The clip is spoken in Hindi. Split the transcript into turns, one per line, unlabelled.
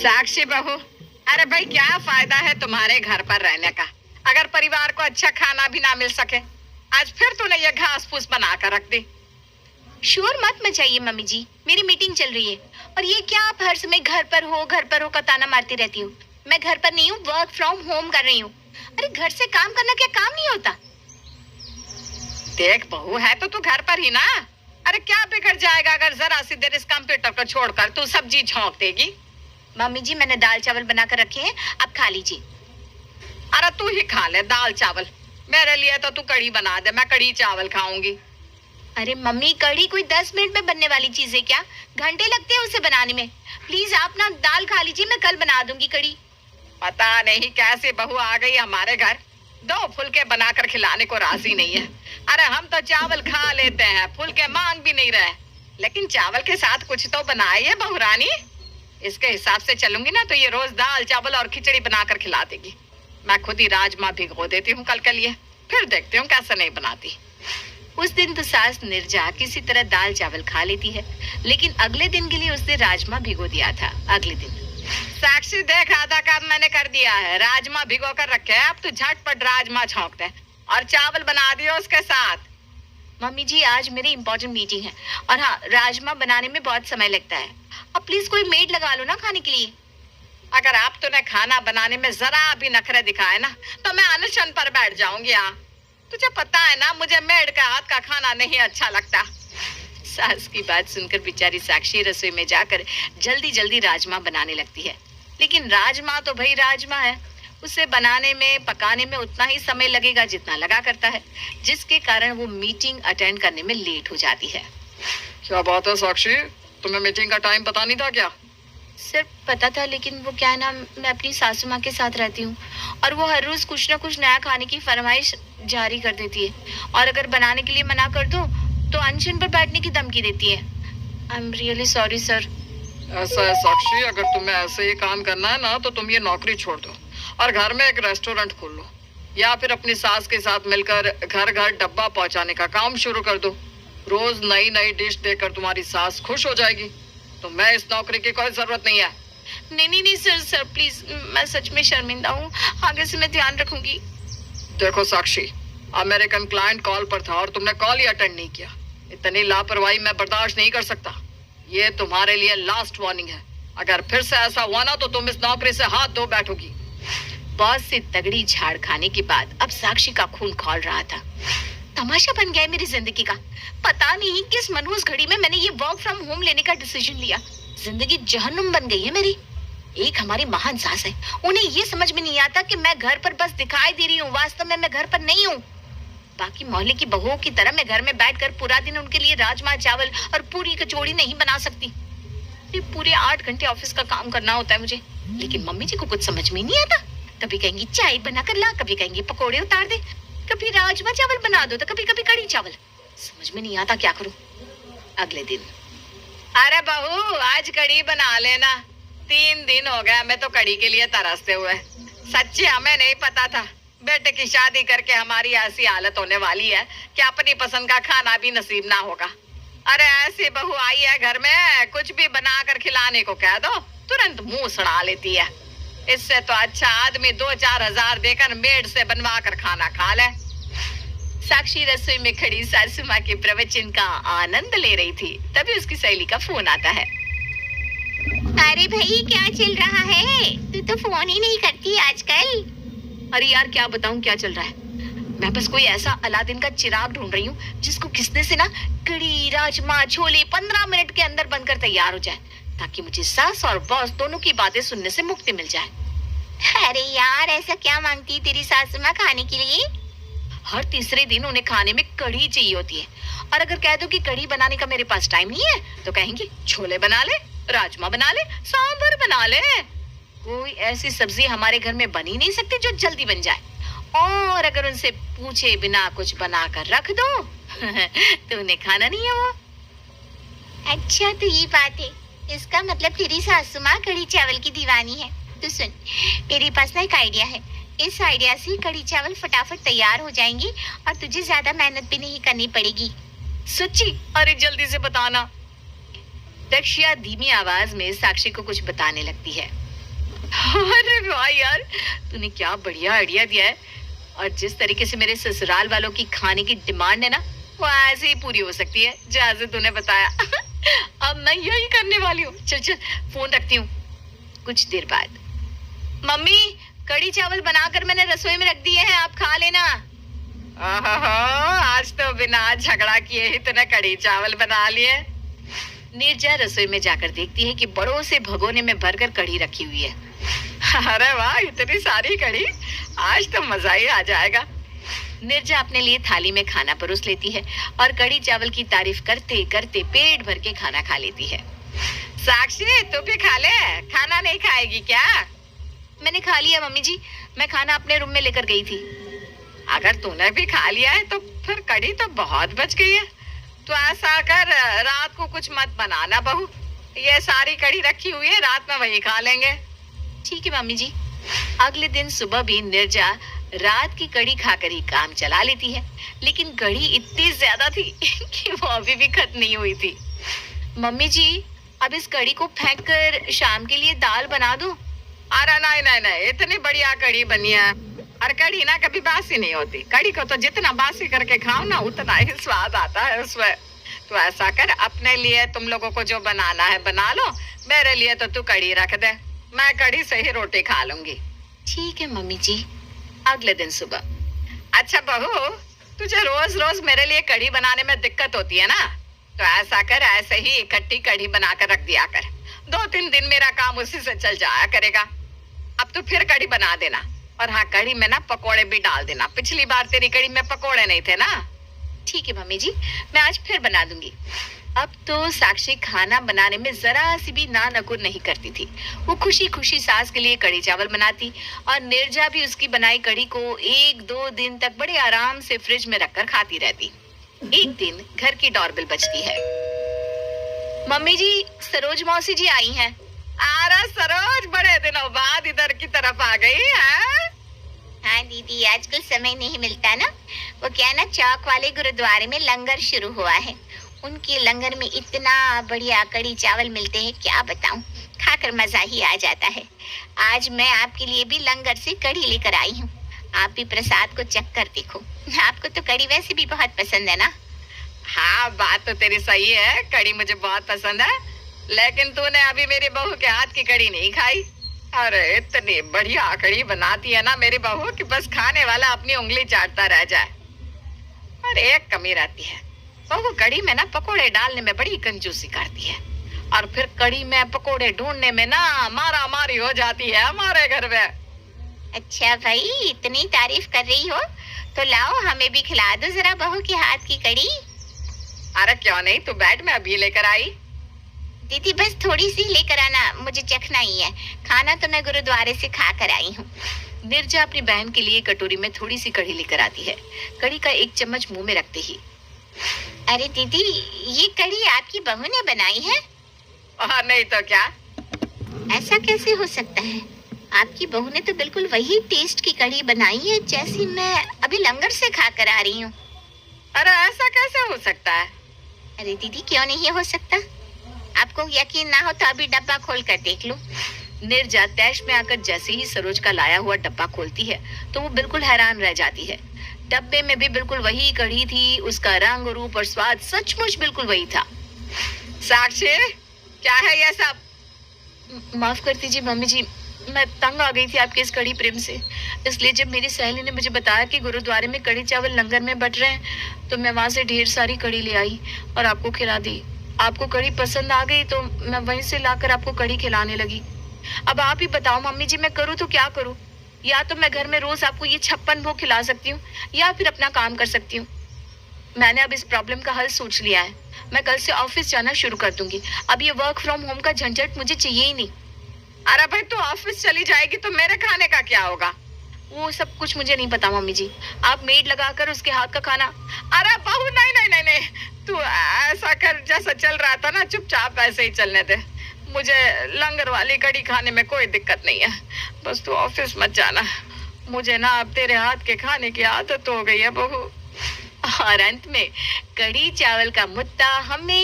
साक्षी बहू, अरे भाई क्या फायदा है तुम्हारे घर पर रहने का अगर परिवार को अच्छा खाना भी ना मिल सके। आज फिर तूने ये घास फूस बना कर रख दी।
शोर मत मचाइए मम्मी जी, मेरी मीटिंग चल रही है। और ये क्या आप हर समय घर पर हो का ताना मारती रहती हो। मैं घर पर नहीं हूँ, वर्क फ्रॉम होम कर रही हूँ। अरे घर से काम करना क्या काम नहीं होता।
देख बहू, है तो तू घर पर ही ना। अरे क्या बिगड़ जाएगा अगर जरा सी देर इस कंप्यूटर को छोड़कर तू सब्जी झोंक देगी।
मम्मी जी मैंने दाल चावल बनाकर रखे हैं, आप खा लीजिए।
अरे तू ही खा ले दाल चावल, मेरे लिए तो तू कढ़ी बना दे, मैं कढ़ी चावल खाऊंगी।
अरे मम्मी, कढ़ी कोई 10 मिनट में बनने वाली चीज है क्या? घंटे लगते हैं उसे बनाने में। प्लीज आप ना दाल खा लीजिए, मैं कल बना दूंगी कढ़ी।
पता नहीं कैसी बहू आ गई हमारे घर, 2 फुलके बनाकर खिलाने को राजी नहीं है। अरे हम तो चावल खा लेते हैं, फुलके मांग भी नहीं रहे, लेकिन चावल के साथ कुछ तो बनाइए बहू रानी। इसके हिसाब से चलूंगी ना तो ये रोज दाल चावल और खिचड़ी बनाकर खिला देगी। मैं खुद ही राजमा भिगो देती हूँ कल के लिए, फिर देखती हूँ कैसे नहीं बनाती।
उस दिन तो सास निर्जा किसी तरह दाल चावल खा लेती है, लेकिन अगले दिन के लिए उसने राजमा भिगो दिया था। अगले दिन
साक्षी देख, आधा काम मैंने कर दिया है, राजमा भिगो कर रखे हैं, अब तू झटपट राजमा छौंक दे और चावल बना दियो उसके साथ।
मम्मी जी आज मेरी इंपॉर्टेंट मीटिंग है, और हाँ राजमा बनाने में बहुत समय लगता है। अब प्लीज कोई मेड लगा लो ना खाने के लिए।
अगर आप तूने खाना बनाने में जरा भी नखरे दिखाए ना तो मैं अनशन पर बैठ जाऊंगी। यहाँ तुझे पता है ना, मुझे मेड का हाथ का खाना नहीं अच्छा लगता।
सास की बात सुनकर बेचारी साक्षी रसोई में जाकर जल्दी जल्दी राजमा बनाने लगती है। लेकिन राजमा तो भाई राजमा है, उसे बनाने में पकाने में उतना ही समय लगेगा जितना लगा करता है, जिसके कारण वो मीटिंग अटेंड करने में लेट हो जाती है।
क्या बात है साक्षी, तुम्हें मीटिंग का टाइम पता नहीं था क्या?
सर पता था, लेकिन वो क्या है ना, मैं अपनी सासू माँ के साथ रहती हूँ और वो हर रोज कुछ ना कुछ नया खाने की फरमाइश जारी कर देती है, और अगर बनाने के लिए मना कर दो तो अनशन पर बैठने की धमकी देती है। I am really sorry sir.
ऐसा है साक्षी, अगर तुम्हें ऐसे ही काम करना है ना तो तुम ये नौकरी छोड़ दो और घर में एक रेस्टोरेंट खोल लो, या फिर अपनी सास के साथ मिलकर घर घर डब्बा पहुंचाने का काम शुरू कर दो। रोज नई नई डिश देकर तुम्हारी सास खुश हो जाएगी। तो मैं इस नौकरी की कोई जरूरत नहीं है।
नहीं सर प्लीज, मैं सच में शर्मिंदा हूँ, आगे से मैं ध्यान रखूंगी।
देखो साक्षी, अमेरिकन क्लाइंट कॉल पर था और तुमने कॉल ही अटेंड नहीं किया। इतनी लापरवाही मैं बर्दाश्त नहीं कर सकता। ये तुम्हारे लिए लास्ट वार्निंग है, अगर फिर से ऐसा हुआ ना तो तुम इस नौकरी से हाथ धो बैठोगी।
बॉस से तगड़ी झाड़ खाने के बाद अब साक्षी का खून खौल रहा था। तमाशा बन गया है मेरी जिंदगी का। पता नहीं किस मनहूस घड़ी में मैंने ये वर्क फ्रॉम होम लेने का डिसीजन लिया। जिंदगी जहन्नुम बन गई है मेरी। एक हमारी महान सास है, उन्हें ये समझ में नहीं आता कि मैं घर पर बस दिखाई दे रही हूँ, वास्तव में मैं घर पर नहीं हूँ। बाकी मोहल्ले की बहुओं की तरह मैं घर में बैठकर पूरा दिन उनके लिए राजमा चावल और पूरी कचौड़ी नहीं बना सकती। पूरे 8 घंटे ऑफिस का काम करना होता है मुझे, लेकिन मम्मी जी को कुछ समझ में नहीं आता। कभी कहेंगी चाय बना कर ला, कभी कहेंगी पकोड़े उतार दे, कभी राजमा चावल बना दो, तो कभी कभी कढ़ी चावल। समझ में नहीं आता क्या करूं। अगले दिन,
अरे बहू आज कढ़ी बना लेना, 3 दिन हो गया मैं तो कढ़ी के लिए तरसते हुए। सच्ची हमें नहीं पता था बेटे की शादी करके हमारी ऐसी हालत होने वाली है कि अपनी पसंद का खाना भी नसीब ना होगा। अरे ऐसी बहू आई है घर में, कुछ भी बनाकर खिलाने को कह दो तुरंत मुंह सड़ा लेती है। इससे तो अच्छा आदमी 2-4 हजार देकर मेड से बनवा कर खाना खा ले।
साक्षी रसोई में खड़ी सासू माँ के प्रवचन का आनंद ले रही थी, तभी उसकी सहेली का फोन आता है। अरे भाई क्या चल रहा है? तू तो फोन ही नहीं करती आजकल। अरे यार क्या बताऊं क्या चल रहा है। मैं बस कोई ऐसा अलादीन का चिराग ढूंढ रही हूँ जिसको घिसने से ना कढ़ी राजमा छोले 15 मिनट के अंदर बनकर तैयार हो जाए, ताकि मुझे सास और बॉस दोनों की बातें सुनने से मुक्ति मिल जाए। अरे यार ऐसा क्या मांगती तेरी सासू माँ खाने के लिए? हर तीसरे दिन उन्हें खाने में कढ़ी चाहिए होती है, और अगर कह दो कि कढ़ी बनाने का मेरे पास टाइम नहीं है तो कहेंगे छोले बना ले, राजमा बना ले, सांभर बना ले। कोई ऐसी सब्जी हमारे घर में बन ही नहीं सकती जो जल्दी बन जाए, और अगर उनसे पूछे बिना कुछ बना कर रख दो तो उन्हें खाना नहीं है वो। अच्छा तो ये बात है, इसका मतलब तेरी सासू माँ कढ़ी चावल की दीवानी है। तो सुन, मेरे पास ना एक आइडिया है। इस आइडिया से कढ़ी चावल फटाफट तैयार हो जाएंगी और तुझे ज्यादा मेहनत भी नहीं करनी पड़ेगी।
सच्ची? अरे जल्दी से बताना।
दक्षिया धीमी आवाज में साक्षी को कुछ बताने लगती है। अरे वाह यार, तूने क्या बढ़िया आइडिया दिया है। और जिस तरीके से मेरे ससुराल वालों की खाने की डिमांड है ना, वो ऐसे ही पूरी हो सकती है जैसे तूने बताया। अब मैं यही करने वाली हूँ। चल चल, फोन रखती हूँ। कुछ देर बाद, मम्मी कढ़ी चावल बनाकर मैंने रसोई में रख दिए हैं, आप खा लेना।
ओहो, आज तो बिना झगड़ा किए ही तूने कढ़ी चावल बना लिए।
नीरजा रसोई में जाकर देखती है कि बड़ों से भगोने में भरकर कढ़ी रखी हुई है।
अरे वाह, इतनी सारी कढ़ी, आज तो मजा ही आ जाएगा।
नीरजा अपने लिए थाली में खाना परोस लेती है और कढ़ी चावल की तारीफ करते करते पेट भर के खाना खा लेती है।
साक्षी, तू भी खा ले, खाना नहीं खाएगी क्या?
मैंने खा लिया मम्मी जी, मैं खाना अपने रूम में लेकर गई थी।
अगर तूने भी खा लिया है तो फिर कढ़ी तो बहुत बच गई है। तो ऐसा कर, रात को कुछ मत बनाना बहू, ये सारी कढ़ी रखी हुई है, रात में वही खा लेंगे।
ठीक है मम्मी जी। अगले दिन सुबह भी नीरजा रात की कढ़ी खाकर ही काम चला लेती है, लेकिन कढ़ी इतनी ज्यादा थी कि वो अभी भी खत्म नहीं हुई थी। मम्मी जी, अब इस कढ़ी को फेंक कर शाम के लिए दाल बना दूं?
अरे नहीं नहीं नहीं, इतनी बढ़िया कढ़ी बनी है। और कढ़ी ना कभी बासी नहीं होती। कढ़ी को तो जितना बासी करके खाओ ना, उतना ही स्वाद आता है उसमें। तो ऐसा कर, अपने लिए तुम लोगों को जो बनाना है बना लो, मेरे लिए तो तू कढ़ी रख दे, मैं कढ़ी से ही रोटी खा लूंगी।
ठीक है मम्मी जी। अगले दिन सुबह।
अच्छा बहू, तुझे रोज रोज मेरे लिए कढ़ी बनाने में दिक्कत होती है ना, तो ऐसा कर, ऐसे ही इकट्ठी कढ़ी बनाकर रख दिया कर। 2-3 दिन मेरा काम उसी से चल जाया करेगा। अब तो फिर कढ़ी बना देना। और हाँ, कढ़ी में ना पकोड़े भी डाल देना। पिछली बार तेरी कढ़ी में पकोड़े नहीं थे ना।
ठीक है मम्मी जी, मैं आज फिर बना दूंगी। अब तो साक्षी खाना बनाने में जरा सी भी ना नकुर नहीं करती थी। वो खुशी खुशी सास के लिए कढ़ी चावल बनाती और नीरजा भी उसकी बनाई कढ़ी को 1-2 दिन तक बड़े आराम से फ्रिज में रखकर खाती रहती। एक दिन घर की डोरबेल बजती है। मम्मी जी, सरोज मौसी जी आई हैं।
अरे सरोज, बड़े दिनों बाद इधर की तरफ आ गई है।
हाँ दीदी, आजकल समय नहीं मिलता ना। वो क्या ना, चौक वाले गुरुद्वारे में लंगर शुरू हुआ है। उनके लंगर में इतना बढ़िया कढ़ी चावल मिलते हैं, क्या बताऊं, खाकर मजा ही आ जाता है। आज मैं आपके लिए भी लंगर से कढ़ी लेकर आई हूँ। आप भी प्रसाद को चख कर देखो। आपको तो कढ़ी वैसे भी बहुत पसंद है ना।
हाँ, बात तो तेरी सही है, कढ़ी मुझे बहुत पसंद है, लेकिन तूने अभी मेरी बहू के हाथ की कढ़ी नहीं खाई। अरे इतनी बढ़िया कढ़ी बनाती है ना मेरी बहू कि बस खाने वाला अपनी उंगली चाटता रह जाए। और एक कमी रहती है, बहू कढ़ी में ना पकोड़े डालने में बड़ी कंजूसी करती है, और फिर कढ़ी में पकोड़े ढूंढने में ना मारा मारी हो जाती है हमारे घर में।
अच्छा भाई, इतनी तारीफ कर रही हो तो लाओ, हमें भी खिला दो जरा बहू के हाथ की कढ़ी।
अरे क्यों नहीं, तू बैठ, मैं अभी लेकर आई।
दीदी बस थोड़ी सी लेकर आना, मुझे चखना ही है। खाना तो मैं गुरुद्वारे से खा कर आई हूँ। नीरजा अपनी बहन के लिए कटोरी में थोड़ी सी कढ़ी लेकर आती है। कढ़ी का एक चम्मच मुंह में रखते ही, अरे दीदी, ये कढ़ी आपकी बहू ने बनाई है?
नहीं तो क्या।
ऐसा कैसे हो सकता है? आपकी बहू ने तो बिल्कुल वही टेस्ट की कढ़ी बनाई है जैसी मैं अभी लंगर से खा कर आ रही हूँ।
अरे ऐसा कैसे हो सकता है?
अरे दीदी, क्यों नहीं हो सकता? आपको यकीन ना हो तो अभी डब्बा खोल कर देख लो। नीरजा तैश में आकर जैसे ही सरोज का लाया हुआ डब्बा खोलती है तो वो बिल्कुल हैरान रह जाती है। डब्बे में भी बिल्कुल वही कढ़ी थी, उसका रंग, रूप और स्वाद सचमुच बिल्कुल वही था।
साक्षी, क्या है ये सब?
माफ कर दीजिए मम्मी जी, मैं तंग आ गई थी आपके इस कढ़ी प्रेम से। इसलिए जब मेरी सहेली ने मुझे बताया कि गुरुद्वारे में कढ़ी चावल लंगर में बट रहे हैं, तो मैं वहां से ढेर सारी कढ़ी ले आई और आपको खिला दी। आपको कढ़ी पसंद आ गई तो मैं वहीं से लाकर आपको कढ़ी खिलाने लगी। अब आप ही बताओ मम्मी जी, मैं करूँ तो क्या करूँ? या तो मैं घर में रोज आपको ये 56 भोग खिला सकती हूँ, या फिर अपना काम कर सकती हूँ। मैंने अब इस प्रॉब्लम का हल सोच लिया है। मैं कल से ऑफिस जाना शुरू कर दूंगी। अब ये वर्क फ्रॉम होम का झंझट मुझे चाहिए ही नहीं।
अरे भाई, तू ऑफिस चली जाएगी तो मेरे खाने का क्या होगा?
वो सब कुछ मुझे नहीं पता मम्मी जी, आप मेड लगाकर उसके हाथ का खाना।
अरे बहू, नहीं नहीं नहीं नहीं, तू ऐसा कर, जैसा चल रहा था ना चुपचाप ऐसे ही चलने दे। मुझे लंगर वाली कढ़ी खाने में कोई दिक्कत नहीं है, बस तू ऑफिस मत जाना। मुझे ना अब तेरे हाथ के खाने की आदत हो गई है बहू।
और अंत में कढ़ी चावल का मुद्दा हमेशा